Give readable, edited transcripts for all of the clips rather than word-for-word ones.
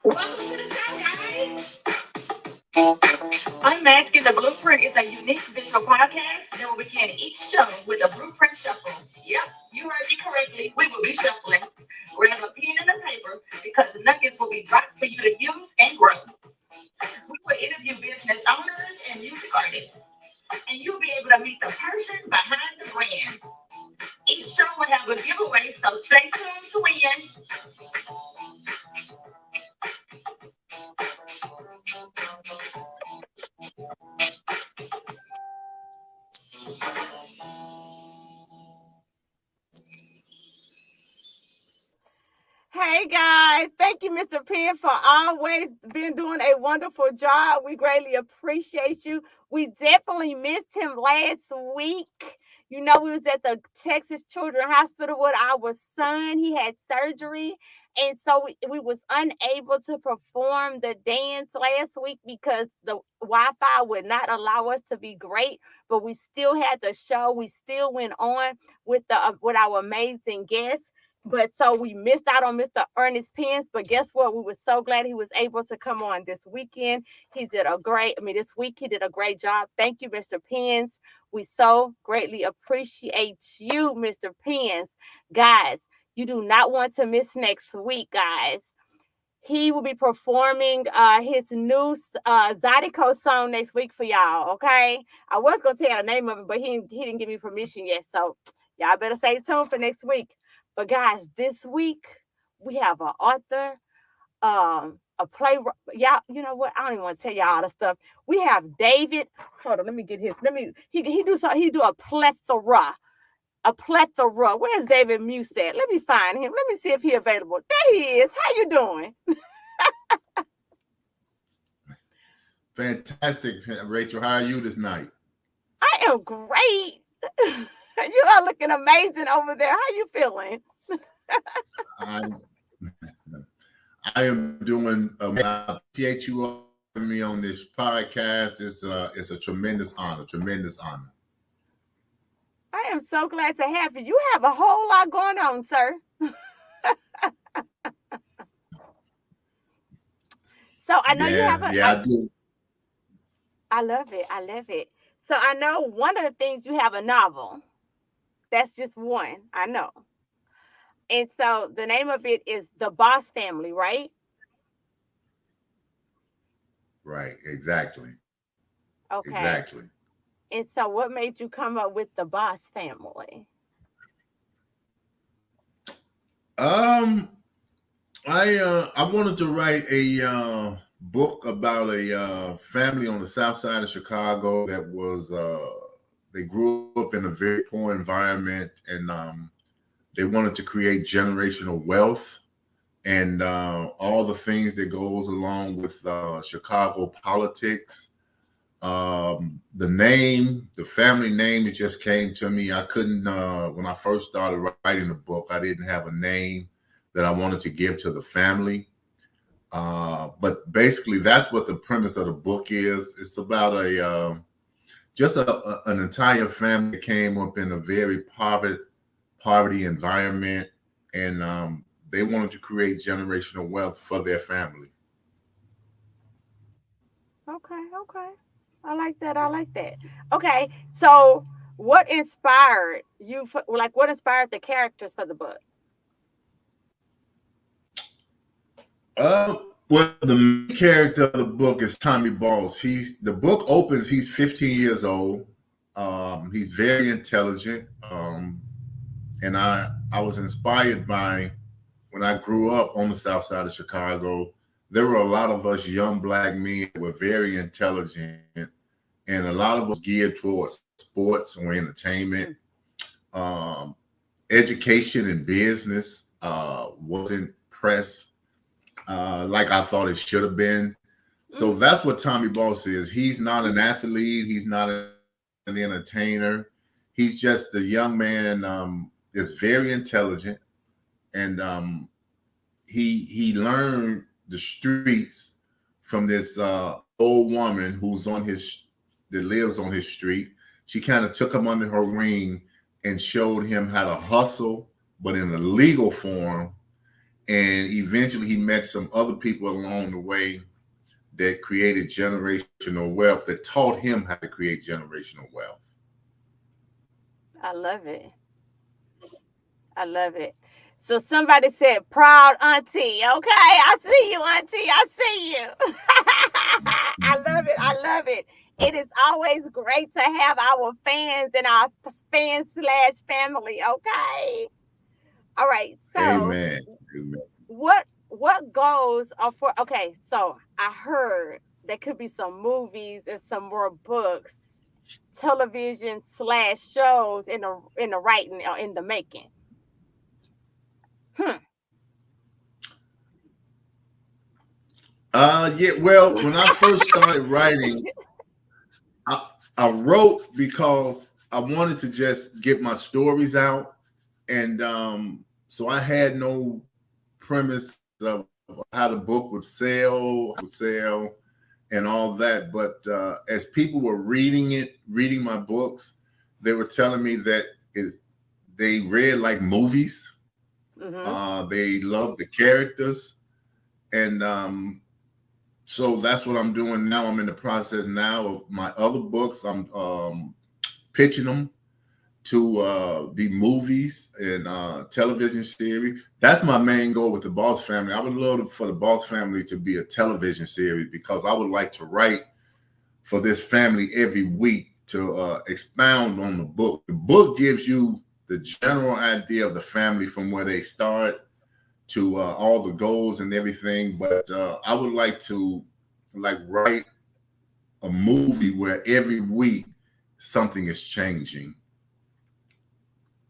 Welcome to the show, guys. Unmasking the Blueprint is a unique visual podcast that will begin each show with a blueprint shuffle. Yep, you heard me correctly. We will be shuffling. Grab a pen and a paper because the nuggets will be dropped for you to use and grow. We will interview business owners and music artists, and you'll be able to meet the person behind the brand. Each show will have a giveaway, so stay tuned to win. Hey guys, thank you, Mr. Penn, for always been doing a wonderful job. We greatly appreciate you. We definitely missed him last week. You know, we was at the Texas Children's Hospital with our son. He had surgery. And so we was unable to perform the dance last week because the Wi-Fi would not allow us to be great. But we still had the show. We still went on with with our amazing guests. But so we missed out on Mr. Ernest Pence. But guess what? We were so glad he was able to come on this weekend. This week he did a great job. Thank you, Mr. Pence. We so greatly appreciate you, Mr. Pence. Guys, you do not want to miss next week, guys. He will be performing his new Zydeco song next week for y'all, okay? I was going to tell you the name of it, but he didn't give me permission yet. So y'all better stay tuned for next week. But guys, this week we have an author, a playwright. Y'all, you know what? I don't even want to tell y'all all the stuff. We have David. Hold on, let me get his. He do a plethora. A plethora. Where's David Muse at? Let me find him. Let me see if he's available. There he is. How you doing? Fantastic, Rachel. How are you this night? I am great. You are looking amazing over there. How you feeling? I am doing. I appreciate you having me on this podcast. It's a tremendous honor. Tremendous honor. I am so glad to have you. You have a whole lot going on, sir. So I know you have a. Yeah, I do. I love it. I love it. So I know one of the things you have a novel. That's just one. I know. And so the name of it is The Boss Family, right? Right. Exactly. Okay. Exactly. And so what made you come up with The Boss Family? I wanted to write a book about a family on the south side of Chicago that was they grew up in a very poor environment, and they wanted to create generational wealth and all the things that goes along with Chicago politics. The family name, it just came to me. I couldn't, when I first started writing the book, I didn't have a name that I wanted to give to the family. But basically, that's what the premise of the book is. It's about an entire family that came up in a very poverty environment, and they wanted to create generational wealth for their family. Okay. I like that. Okay. So what inspired you what inspired the characters for the book? Well, the main character of the book is Tommy Balls. The book opens, he's 15 years old. He's very intelligent. And I was inspired by when I grew up on the south side of Chicago. There were a lot of us young black men that were very intelligent, and a lot of us geared towards sports or entertainment. Education and business wasn't pressed like I thought it should have been. So that's what Tommy Boss is. He's not an athlete. He's not an entertainer. He's just a young man that's very intelligent, and he learned the streets from this old woman that lives on his street. She kind of took him under her wing and showed him how to hustle, but in a legal form. and eventually he met some other people along the way that created generational wealth, that taught him how to create generational wealth. I love it. I love it. So somebody said, proud auntie. Okay, I see you, auntie. I see you. I love it. I love it. It is always great to have our fans and our fans slash family. Okay. All right. So Amen. Amen. what goals are for? Okay. So I heard there could be some movies and some more books, television slash shows in the writing or in the making. Hmm. Yeah, well, when I first started writing, I, I wrote because I wanted to just get my stories out. And so I had no premise of how the book would sell, and all that. But as people were reading my books, they were telling me that they read like movies. Mm-hmm. They loved the characters, and so that's what I'm doing now. I'm in the process now of my other books. I'm pitching them to be movies and television series. That's my main goal with the Boss Family. I would love for the Boss Family to be a television series, because I would like to write for this family every week to expound on the book. The book gives you the general idea of the family from where they start to all the goals and everything. But I would like to write a movie where every week something is changing.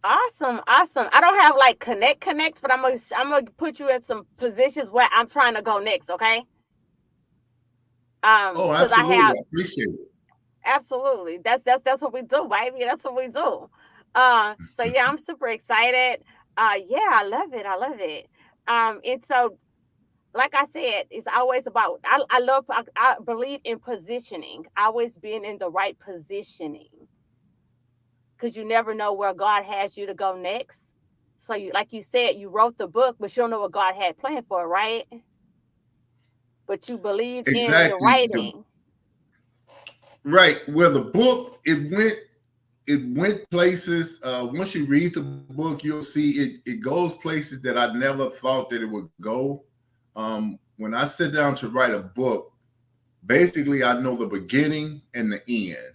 Awesome, awesome. I don't have like connects, but I'm gonna put you in some positions where I'm trying to go next. Okay. Oh, Because I absolutely. have I appreciate it. absolutely. That's what we do, baby. That's what we do. So yeah, I'm super excited. Yeah, I love it. I love it. And so like I said, it's always about I believe in positioning, always being in the right positioning, because you never know where God has you to go next. So you, like you said, you wrote the book, but you don't know what God had planned for it, right? But you believed in the Exactly. writing. Right. Well, the book, it went places. Once you read the book, you'll see it goes places that I never thought that it would go. When I sit down to write a book, basically I know the beginning and the end,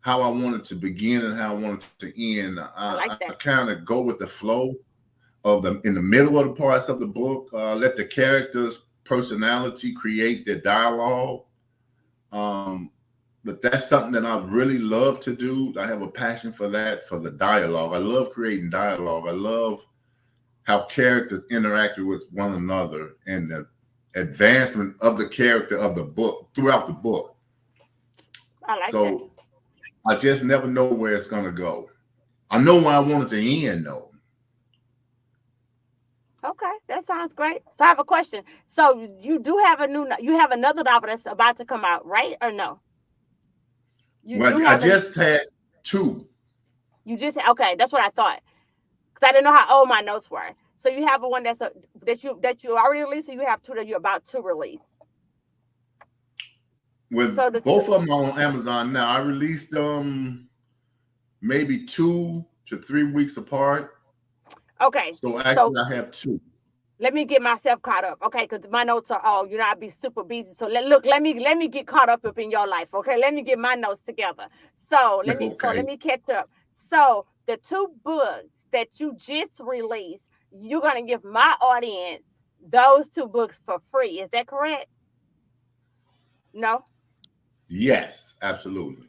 how I want it to begin and how I want it to end. I like I that. kind of go with the flow of the in the middle of the parts of the book. Let the characters' personality create their dialogue. Um, but that's something that I really love to do. I have a passion for that, for the dialogue. I love creating dialogue. I love how characters interacted with one another and the advancement of the character of the book throughout the book. I like that. So I just never know where it's gonna go. I know where I want it to end though. Okay, that sounds great. So I have a question. So you have another novel that's about to come out, right? Or no? You do Well, I have an just had two. you just okay. That's what I thought, because I didn't know how old my notes were. So you have a one that you already released, and you have two that you're about to release. With So the both of them on Amazon now. I released them maybe 2 to 3 weeks apart. okay. So So actually, I have two. let me get myself caught up, okay? Because my notes are all, I be super busy. So let me get caught up in your life, okay? Let me get my notes together. So let Okay. me catch up. So the two books that you just released, you're gonna give my audience those two books for free. Is that correct? No? Yes, absolutely.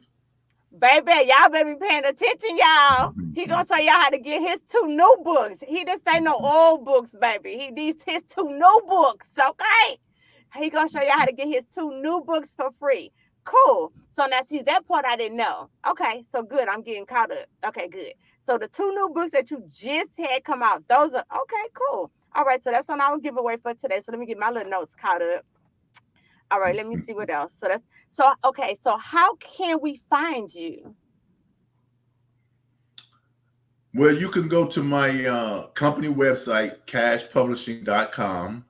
Baby, y'all better be paying attention, y'all. He gonna show y'all how to get his two new books. He didn't say no old books, baby. He needs his two new books, okay? He gonna show y'all how to get his two new books for free. Cool. So now see that part I didn't know. Okay, so good. I'm getting caught up. Okay, good. So the two new books that you just had come out, those are okay, cool. All right, so that's on our giveaway for today. So let me get my little notes caught up. All right, let me see what else. So okay, so how can we find you? Well, you can go to my company website, cashpublishing.com.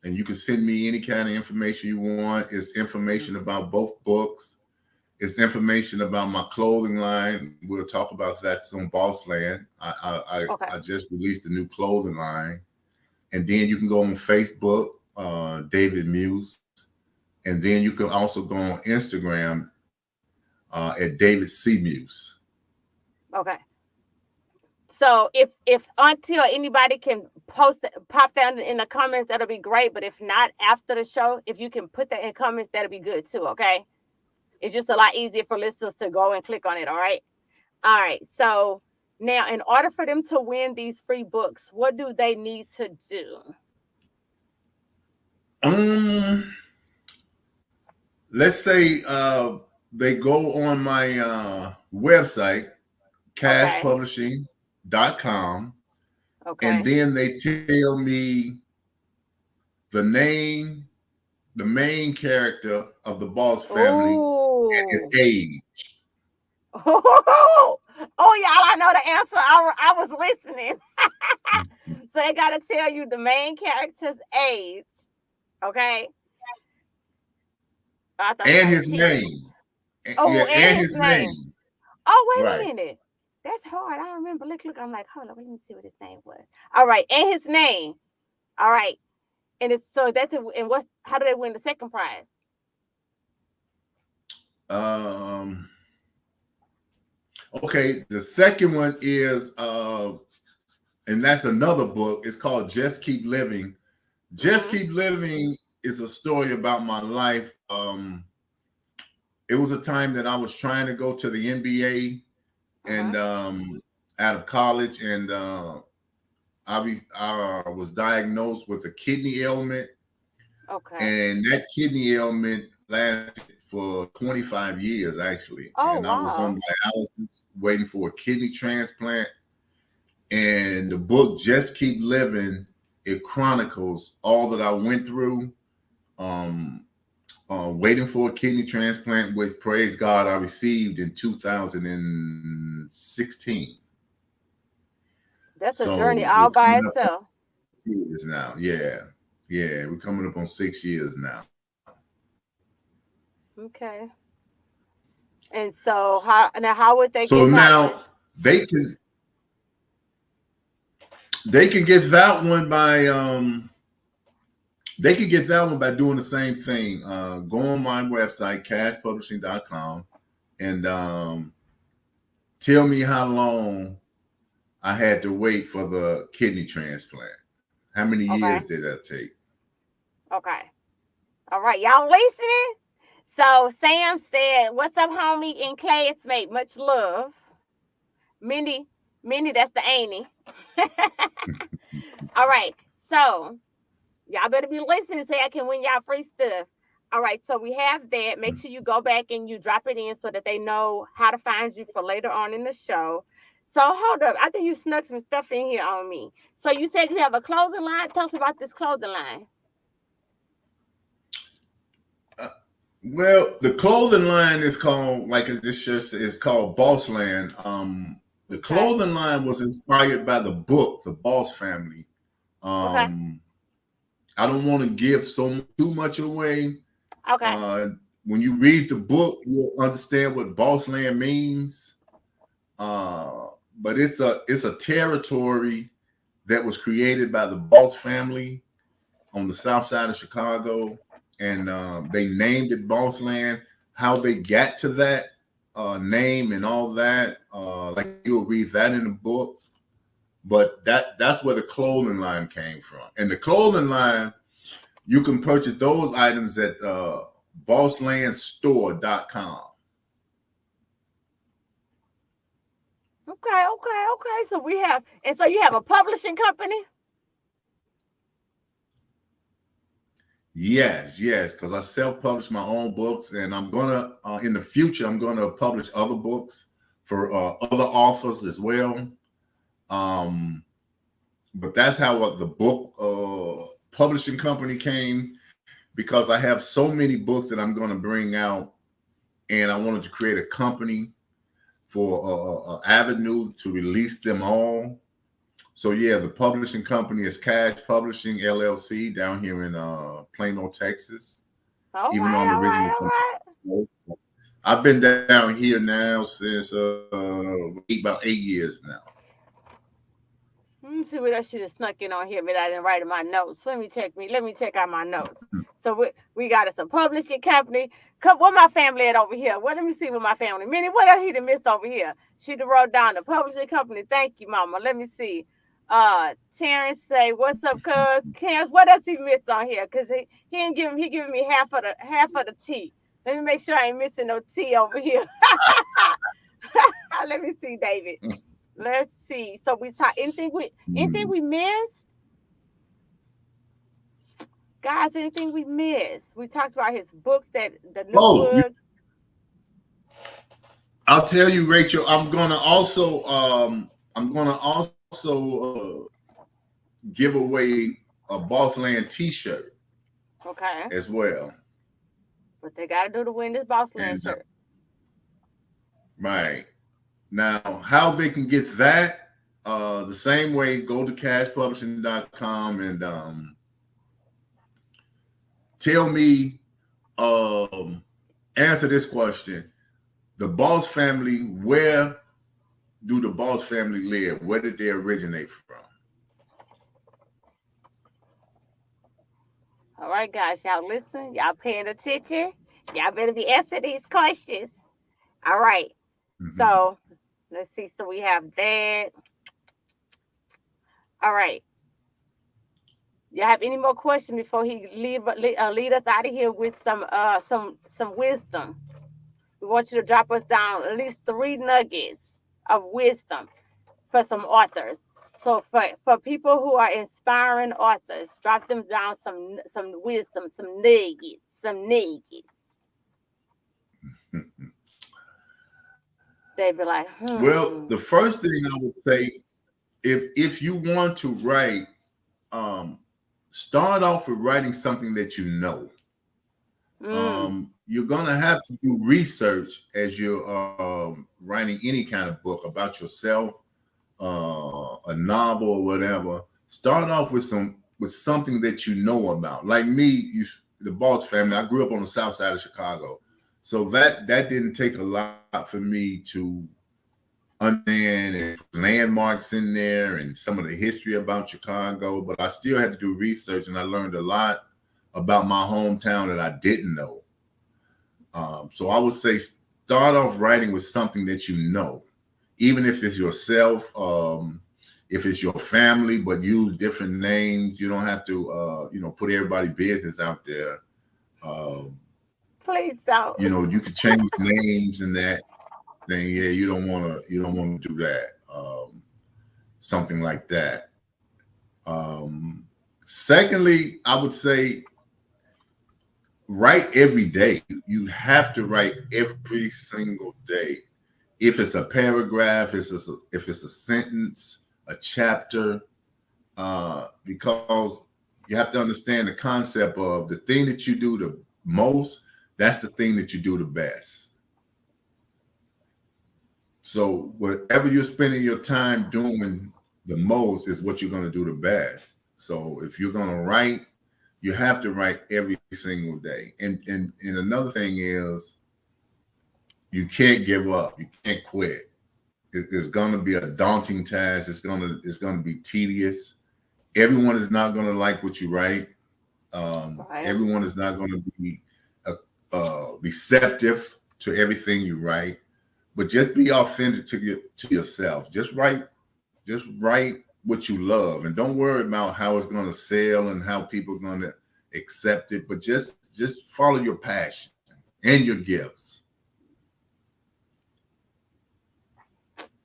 And you can send me any kind of information you want. It's information about both books. It's information about my clothing line. We'll talk about that on BOSSLAND. I just released a new clothing line. And then you can go on Facebook, David Muse. And then you can also go on Instagram at David C. Muse. Okay. So if Auntie or anybody can pop that in the comments, that'll be great. But if not, after the show, if you can put that in comments, that'll be good too. Okay. It's just a lot easier for listeners to go and click on it. All right. All right. So now, in order for them to win these free books, what do they need to do? Let's say they go on my website, cashpublishing.com. Okay. And then they tell me the main character of the Boss family and his age. Oh, y'all, I know the answer. I was listening. So they got to tell you the main character's age. Okay. And his name. Oh, yeah, and his name. Oh, wait a minute. That's hard. I remember. Look. I'm like, hold on. Let me see what his name was. All right. And his name. All right. And it's so that's and how do they win the second prize? Okay. The second one is and that's another book. It's called Just Keep Living. Just Keep Living is a story about my life. It was a time that I was trying to go to the NBA and out of college, and I was diagnosed with a kidney ailment. Okay. And that kidney ailment lasted for 25 years, actually. Oh, and I was on dialysis waiting for a kidney transplant. And the book Just Keep Living, it chronicles all that I went through, waiting for a kidney transplant, which, praise God, I received in 2016. That's a journey all by itself. Years now, yeah, we're coming up on 6 years now. Okay. And so how would they? So now they can get that one by doing the same thing. Go on my website, cashpublishing.com, and tell me how long I had to wait for the kidney transplant. How many years did that take? Okay. All right. Y'all listening? So Sam said, "What's up, homie and classmate? Much love." Mindy, that's the Annie. All right. So y'all better be listening so I can win y'all free stuff. All right. So we have that. Make sure you go back and you drop it in so that they know how to find you for later on in the show. So hold up. I think you snuck some stuff in here on me. So you said you have a clothing line. Tell us about this clothing line. Well, the clothing line is called, like this shirt is called BOSSLAND. The clothing line was inspired by the book, The Boss Family. I don't want to give too much away. Okay. When you read the book, you'll understand what BOSSLAND means. But it's a territory that was created by the Boss family on the south side of Chicago, and they named it BOSSLAND. How they got to that name and all that, like you'll read that in the book. But that's where the clothing line came from. And the clothing line, you can purchase those items at BOSSLANDstore.com. Okay. So so you have a publishing company? Yes, because I self-publish my own books, and I'm gonna in the future I'm gonna publish other books for other authors as well. But that's how the book publishing company came, because I have so many books that I'm gonna bring out, and I wanted to create a company for avenue to release them all. So yeah, the publishing company is Cash Publishing LLC down here in Plano, Texas. All Even though right, I'm all right, originally all from, right. I've been down here now since about 8 years now. Let me see what I should have snuck in on here, but I didn't write in my notes. Let me check out my notes. So we got us a publishing company. Where my family at over here? Well, let me see what my family. Minnie, what else he done missed over here? She done wrote down the publishing company. Thank you, Mama. Let me see. Terrence say, "What's up, cuz?" Terrence, what else he missed on here? Cause he ain't giving me half of the tea. Let me make sure I ain't missing no tea over here. Let me see, David. Let's see. So we talk anything we missed? Guys, anything we missed? We talked about his books, the new book. I'll tell you, Rachel, I'm gonna also give away a BOSSLAND t-shirt. Okay. As well. But they gotta do to win this BOSSLAND shirt. Right. Now, how they can get that, the same way, go to cashpublishing.com and tell me, answer this question. The Boss family, where do the Boss family live? Where did they originate from? All right, guys, y'all listen. Y'all paying attention. Y'all better be answering these questions. All right. Mm-hmm. So let's see. So we have that. All right. You have any more questions before he lead us out of here with some wisdom? We want you to drop us down at least 3 nuggets of wisdom for some authors. So for people who are inspiring authors, drop them down some wisdom, some nuggets. They'd be like, Well, the first thing I would say, if you want to write, start off with writing something that you know. You're gonna have to do research as you're writing any kind of book about yourself, a novel or whatever. Start off with something that you know about. Like me, the Boss family. I grew up on the south side of Chicago, so that didn't take a lot for me to understand and put landmarks in there and some of the history about Chicago. But I still had to do research, and I learned a lot about my hometown that I didn't know. So I would say start off writing with something that you know, even if it's yourself, if it's your family, but use different names. You don't have to, put everybody's business out there. Please don't. You could change names and that. Then yeah, you don't want to do that. Something like that. Secondly, I would say write every day. You have to write every single day. If it's a paragraph, if it's a sentence, a chapter, because you have to understand the concept of the thing that you do the most, that's the thing that you do the best. So whatever you're spending your time doing the most is what you're going to do the best. So if you're going to write, you have to write every single day. And another thing is you can't give up. You can't quit. It's going to be a daunting task. It's going to be tedious. Everyone is not going to like what you write. Everyone is not going to be receptive to everything you write. But just be authentic to yourself. Just write what you love, and don't worry about how it's going to sell and how people are going to accept it. But just follow your passion and your gifts.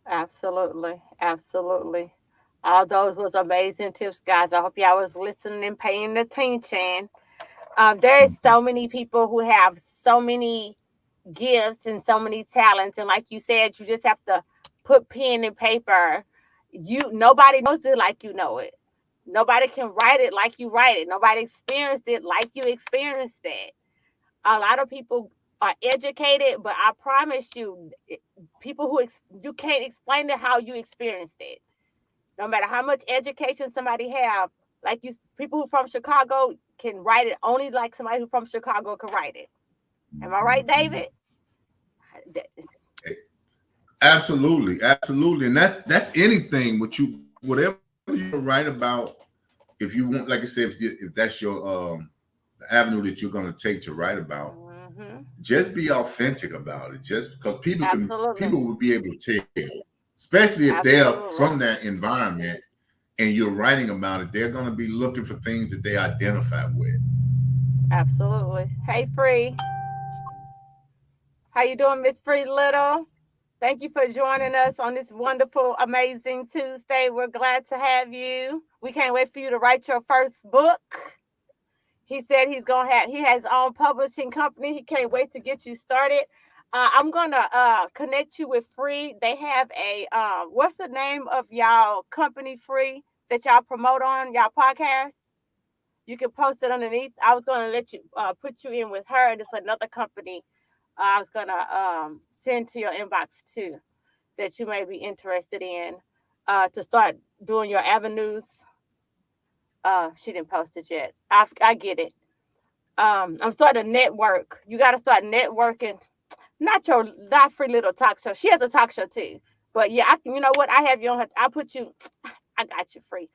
Absolutely. All those was amazing tips, guys. I hope y'all was listening and paying attention. There is so many people who have so many gifts and so many talents, and like you said, you just have to put pen and paper. Nobody knows it like you know it. Nobody can write it like you write it. Nobody experienced it like you experienced it. A lot of people are educated, but I promise you, people who you can't explain it how you experienced it. No matter how much education somebody have, like people who from Chicago can write it only like somebody who from Chicago can write it. Am I right, David? Absolutely, absolutely, and that's anything. Whatever you write about, if you want, like I said, if that's your avenue that you're going to take to write about, just be authentic about it. Just because people will be able to tell, especially if they're from that environment and you're writing about it, they're going to be looking for things that they identify with. Absolutely. Hey, Free. How you doing, Miss Free Little? Thank you for joining us on this wonderful, amazing Tuesday. We're glad to have you. We can't wait for you to write your first book. He said he has his own publishing company. He can't wait to get you started. I'm going to connect you with Free. They have a, what's the name of y'all company, Free, that y'all promote on y'all podcast? You can post it underneath. I was going to let you put you in with her. It's another company I was going to send to your inbox too that you may be interested in to start doing your avenues. She didn't post it yet. I get it. I'm starting to network. You got to start networking. Not Free Little talk show. She has a talk show too. But yeah, you know what? I have you on her. I got you, Free.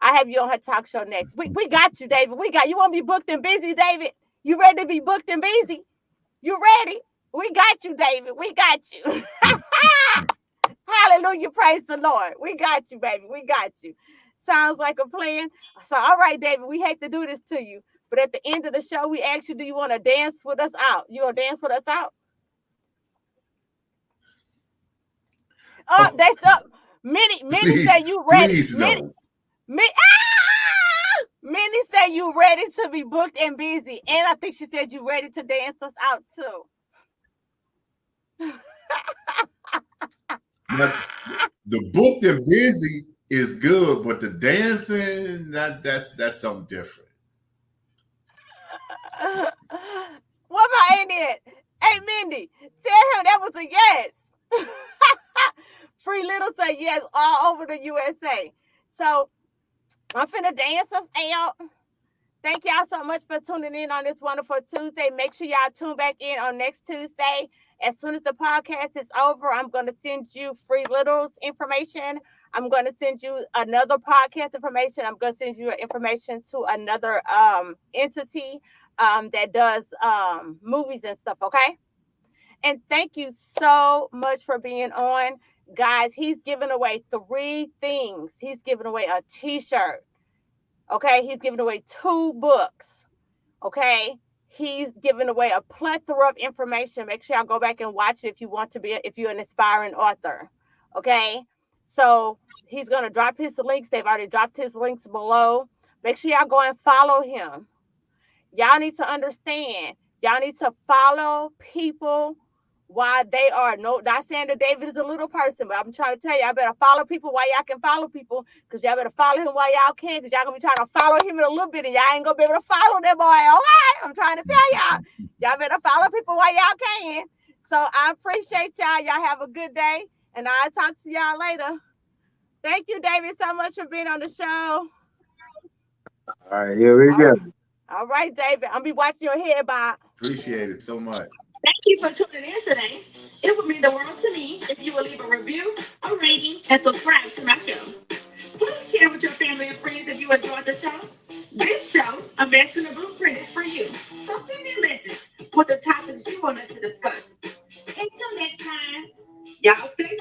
I have you on her talk show next. We got you, David. You want to be booked and busy, David? You ready to be booked and busy? You ready? We got you, David. We got you. Hallelujah. Praise the Lord. We got you, baby. We got you. Sounds like a plan. So, all right, David, we hate to do this to you. But at the end of the show, we ask you, do you want to dance with us out? You want to dance with us out? Oh, that's up. Minnie said you ready. Please no. Minnie said you ready to be booked and busy. And I think she said you ready to dance us out too. But the booked and busy is good, but the dancing, that's something different. What about ain't it? Hey, Mindy, tell him that was a yes. Free Little said yes all over the USA. So I'm finna dance us out. Thank y'all so much for tuning in on this wonderful Tuesday. Make sure y'all tune back in on next Tuesday. As soon as the podcast is over, I'm going to send you Free Little's information. I'm going to send you another podcast information. I'm going to send you information to another entity that does movies and stuff, okay? And thank you so much for being on. Guys, he's giving away 3 things. He's giving away a t-shirt, okay? He's giving away 2 books, okay? He's giving away a plethora of information. Make sure y'all go back and watch it if you're an aspiring author, okay? So he's going to drop his links. They've already dropped his links below. Make sure y'all go and follow him. Y'all need to understand. Y'all need to follow people while they are not saying that David is a little person, but I'm trying to tell y'all better follow people while y'all can follow people, because y'all better follow him while y'all can, because y'all gonna be trying to follow him in a little bit and y'all ain't gonna be able to follow that boy. All right, I'm trying to tell y'all better follow people while y'all can. So I appreciate y'all. Y'all have a good day, and I'll talk to y'all later. Thank you, David, so much for being on the show. All right, here we go. All right, David, I'll be watching your head, Bob. Appreciate it so much. Thank you for tuning in today. It would mean the world to me if you would leave a review, a rating, and subscribe to my show. Please share with your family and friends if you enjoyed the show. This show, A Message in the Blueprint, is for you. So send me a message with the topics you want us to discuss. Until next time, y'all stay safe.